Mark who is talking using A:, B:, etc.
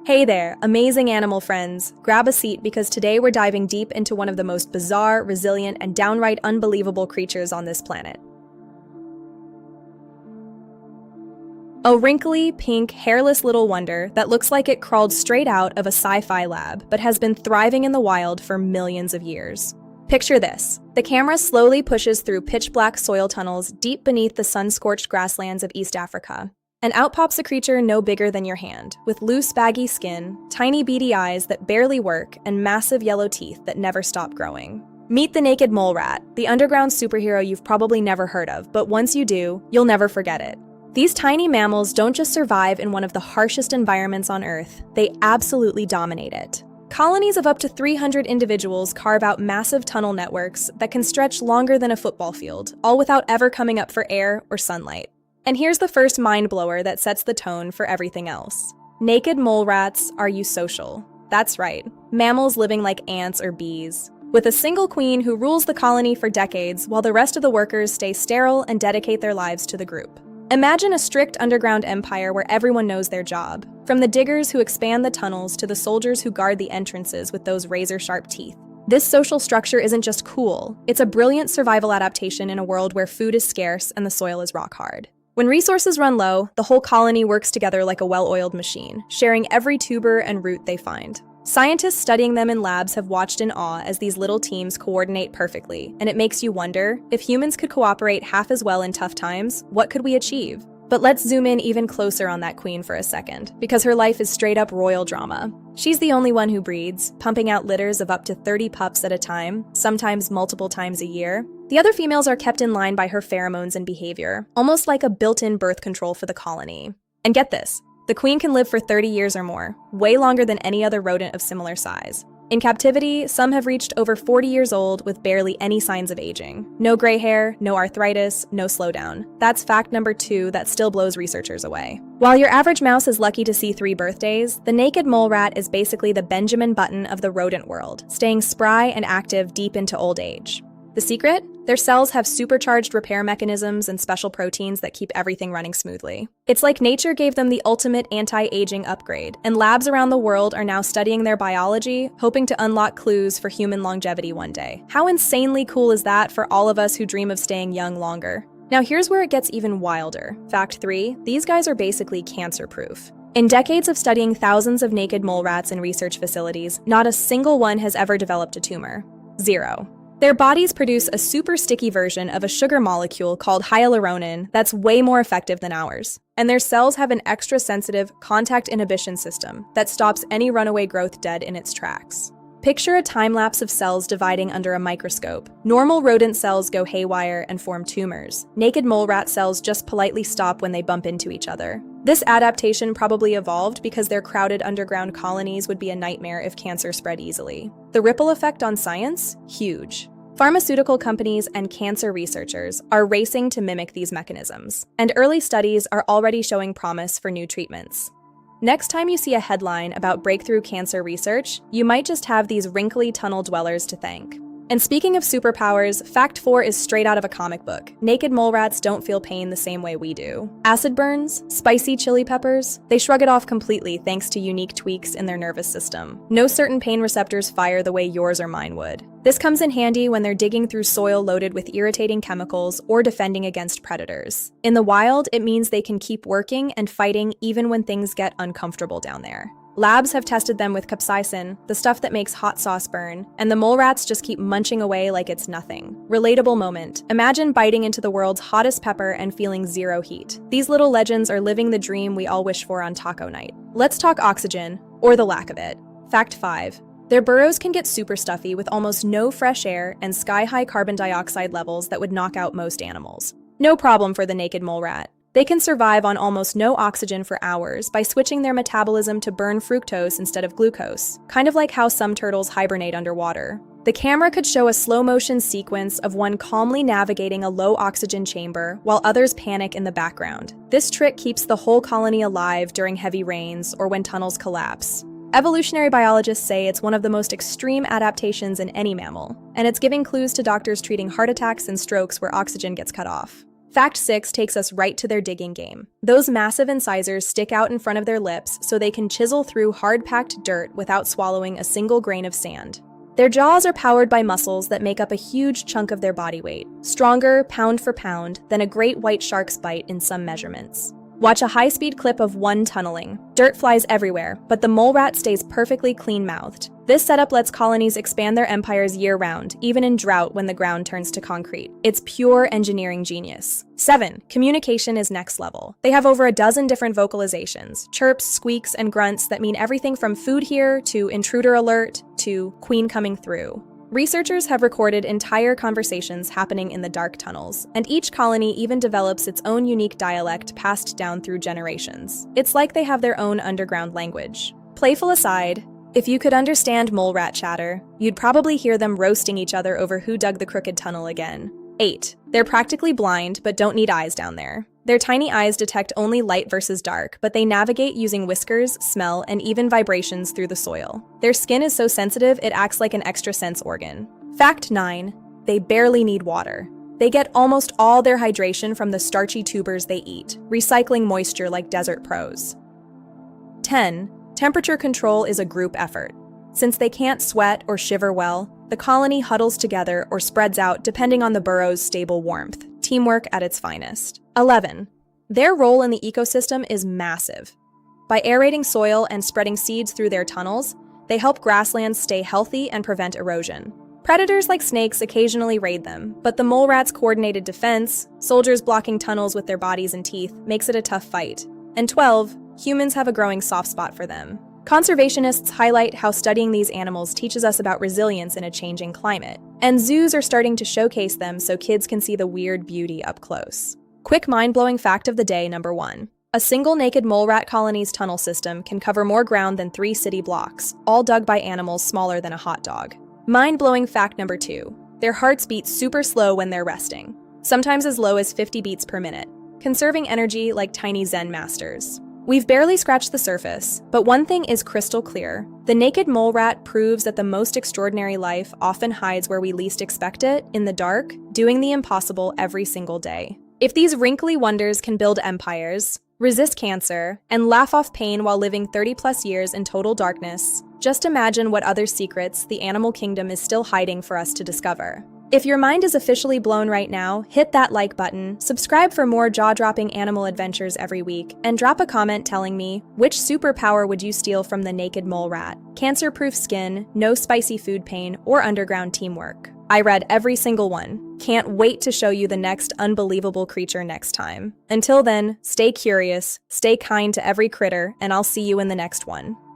A: Hey there, amazing animal friends. Grab a seat because today we're diving deep into one of the most bizarre, resilient, and downright unbelievable creatures on this planet. A wrinkly, pink, hairless little wonder that looks like it crawled straight out of a sci-fi lab, but has been thriving in the wild for millions of years. Picture this. The camera slowly pushes through pitch-black soil tunnels deep beneath the sun-scorched grasslands of East Africa. And out pops a creature no bigger than your hand, with loose, baggy skin, tiny beady eyes that barely work, and massive yellow teeth that never stop growing. Meet the naked mole rat, the underground superhero you've probably never heard of, but once you do, you'll never forget it. These tiny mammals don't just survive in one of the harshest environments on Earth, they absolutely dominate it. Colonies of up to 300 individuals carve out massive tunnel networks that can stretch longer than a football field, all without ever coming up for air or sunlight. And here's the first mind blower that sets the tone for everything else. Naked mole rats are eusocial. That's right, mammals living like ants or bees, with a single queen who rules the colony for decades while the rest of the workers stay sterile and dedicate their lives to the group. Imagine a strict underground empire where everyone knows their job, from the diggers who expand the tunnels to the soldiers who guard the entrances with those razor-sharp teeth. This social structure isn't just cool, it's a brilliant survival adaptation in a world where food is scarce and the soil is rock hard. When resources run low, the whole colony works together like a well-oiled machine, sharing every tuber and root they find. Scientists studying them in labs have watched in awe as these little teams coordinate perfectly, and it makes you wonder, if humans could cooperate half as well in tough times, what could we achieve? But let's zoom in even closer on that queen for a second, because her life is straight-up royal drama. She's the only one who breeds, pumping out litters of up to 30 pups at a time, sometimes multiple times a year. The other females are kept in line by her pheromones and behavior, almost like a built-in birth control for the colony. And get this, the queen can live for 30 years or more, way longer than any other rodent of similar size. In captivity, some have reached over 40 years old with barely any signs of aging. No gray hair, no arthritis, no slowdown. That's fact number 2 that still blows researchers away. While your average mouse is lucky to see 3 birthdays, the naked mole rat is basically the Benjamin Button of the rodent world, staying spry and active deep into old age. The secret? Their cells have supercharged repair mechanisms and special proteins that keep everything running smoothly. It's like nature gave them the ultimate anti-aging upgrade, and labs around the world are now studying their biology, hoping to unlock clues for human longevity one day. How insanely cool is that for all of us who dream of staying young longer? Now here's where it gets even wilder. Fact 3, these guys are basically cancer-proof. In decades of studying thousands of naked mole rats in research facilities, not a single one has ever developed a tumor. 0. Their bodies produce a super sticky version of a sugar molecule called hyaluronin that's way more effective than ours. And their cells have an extra sensitive contact inhibition system that stops any runaway growth dead in its tracks. Picture a time-lapse of cells dividing under a microscope. Normal rodent cells go haywire and form tumors. Naked mole rat cells just politely stop when they bump into each other. This adaptation probably evolved because their crowded underground colonies would be a nightmare if cancer spread easily. The ripple effect on science? Huge. Pharmaceutical companies and cancer researchers are racing to mimic these mechanisms, and early studies are already showing promise for new treatments. Next time you see a headline about breakthrough cancer research, you might just have these wrinkly tunnel dwellers to thank. And speaking of superpowers, fact 4 is straight out of a comic book. Naked mole rats don't feel pain the same way we do. Acid burns, spicy chili peppers, they shrug it off completely thanks to unique tweaks in their nervous system. No certain pain receptors fire the way yours or mine would. This comes in handy when they're digging through soil loaded with irritating chemicals or defending against predators. In the wild, it means they can keep working and fighting even when things get uncomfortable down there. Labs have tested them with capsaicin, the stuff that makes hot sauce burn, and the mole rats just keep munching away like it's nothing. Relatable moment. Imagine biting into the world's hottest pepper and feeling 0 heat. These little legends are living the dream we all wish for on taco night. Let's talk oxygen, or the lack of it. Fact 5. Their burrows can get super stuffy with almost no fresh air and sky-high carbon dioxide levels that would knock out most animals. No problem for the naked mole rat. They can survive on almost no oxygen for hours by switching their metabolism to burn fructose instead of glucose, kind of like how some turtles hibernate underwater. The camera could show a slow-motion sequence of one calmly navigating a low-oxygen chamber while others panic in the background. This trick keeps the whole colony alive during heavy rains or when tunnels collapse. Evolutionary biologists say it's one of the most extreme adaptations in any mammal, and it's giving clues to doctors treating heart attacks and strokes where oxygen gets cut off. Fact 6 takes us right to their digging game. Those massive incisors stick out in front of their lips so they can chisel through hard-packed dirt without swallowing a single grain of sand. Their jaws are powered by muscles that make up a huge chunk of their body weight, stronger, pound for pound, than a great white shark's bite in some measurements. Watch a high-speed clip of one tunneling. Dirt flies everywhere, but the mole rat stays perfectly clean-mouthed. This setup lets colonies expand their empires year-round, even in drought when the ground turns to concrete. It's pure engineering genius. 7. Communication is next level. They have over a dozen different vocalizations, chirps, squeaks, and grunts that mean everything from food here to intruder alert to queen coming through. Researchers have recorded entire conversations happening in the dark tunnels, and each colony even develops its own unique dialect passed down through generations. It's like they have their own underground language. Playful aside, if you could understand mole rat chatter, you'd probably hear them roasting each other over who dug the crooked tunnel again. 8. They're practically blind, but don't need eyes down there. Their tiny eyes detect only light versus dark, but they navigate using whiskers, smell, and even vibrations through the soil. Their skin is so sensitive it acts like an extra sense organ. Fact 9. They barely need water. They get almost all their hydration from the starchy tubers they eat, recycling moisture like desert pros. 10. Temperature control is a group effort. Since they can't sweat or shiver well, the colony huddles together or spreads out depending on the burrow's stable warmth. Teamwork at its finest. 11. Their role in the ecosystem is massive. By aerating soil and spreading seeds through their tunnels, they help grasslands stay healthy and prevent erosion. Predators like snakes occasionally raid them, but the mole rat's coordinated defense, soldiers blocking tunnels with their bodies and teeth, makes it a tough fight. And 12. Humans have a growing soft spot for them. Conservationists highlight how studying these animals teaches us about resilience in a changing climate, and zoos are starting to showcase them so kids can see the weird beauty up close. Quick mind-blowing fact of the day, number 1. A single naked mole rat colony's tunnel system can cover more ground than 3 city blocks, all dug by animals smaller than a hot dog. Mind-blowing fact number 2. Their hearts beat super slow when they're resting, sometimes as low as 50 beats per minute, conserving energy like tiny Zen masters. We've barely scratched the surface, but one thing is crystal clear. The naked mole rat proves that the most extraordinary life often hides where we least expect it, in the dark, doing the impossible every single day. If these wrinkly wonders can build empires, resist cancer, and laugh off pain while living 30+ years in total darkness, just imagine what other secrets the animal kingdom is still hiding for us to discover. If your mind is officially blown right now, hit that like button, subscribe for more jaw-dropping animal adventures every week, and drop a comment telling me, which superpower would you steal from the naked mole rat? Cancer-proof skin, no spicy food pain, or underground teamwork? I read every single one. Can't wait to show you the next unbelievable creature next time. Until then, stay curious, stay kind to every critter, and I'll see you in the next one.